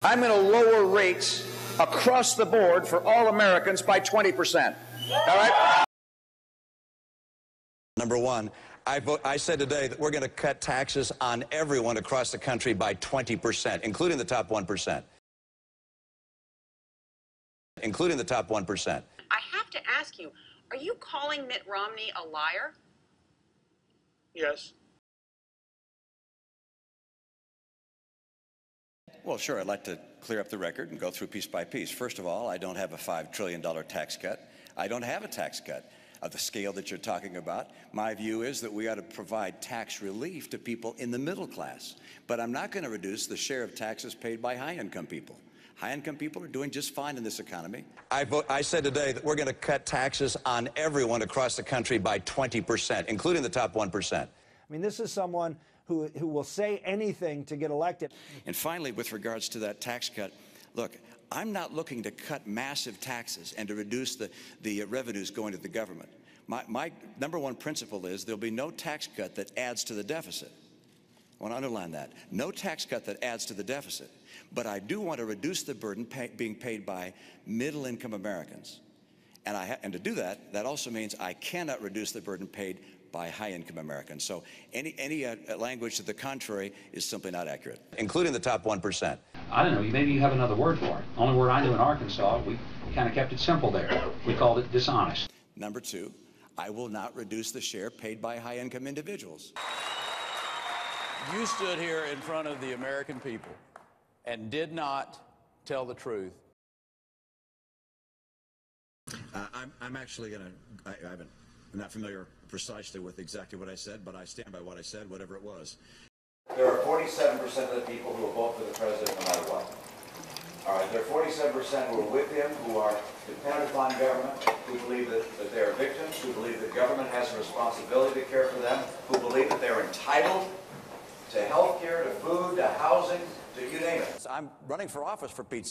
I'm going to lower rates across the board for all Americans by 20%. All right? Number one, I said today that we're going to cut taxes on everyone across the country by 20%, including the top 1%. Including the top 1%. I have to ask you, are you calling Mitt Romney a liar? Yes. Well, sure, I'd like to clear up the record and go through piece by piece. First of all, I don't have a $5 trillion tax cut. I don't have a tax cut of the scale that you're talking about. My view is that we ought to provide tax relief to people in the middle class. But I'm not going to reduce the share of taxes paid by high-income people. High-income people are doing just fine in this economy. I said today that we're going to cut taxes on everyone across the country by 20%, including the top 1%. I mean, this is someone who will say anything to get elected. And finally, with regards to that tax cut, look, I'm not looking to cut massive taxes and to reduce the revenues going to the government. My number one principle is there'll be no tax cut that adds to the deficit. I want to underline that. No tax cut that adds to the deficit. But I do want to reduce the burden being paid by middle-income Americans. And to do that, that also means I cannot reduce the burden paid by high-income Americans. So any language to the contrary is simply not accurate. Including the top 1%. I don't know, maybe you have another word for it. Only word I knew in Arkansas, we kind of kept it simple there. We called it dishonest. Number two, I will not reduce the share paid by high-income individuals. You stood here in front of the American people and did not tell the truth. I'm actually going to, I'm not familiar precisely with exactly what I said, but I stand by what I said, whatever it was. There are 47% of the people who will vote for the president no matter what. All right, there are 47% who are with him, who are dependent upon government, who believe that they are victims, who believe that government has a responsibility to care for them, who believe that they're entitled to health care, to food, to housing, to you name it. I'm running for office, for Pete's sake.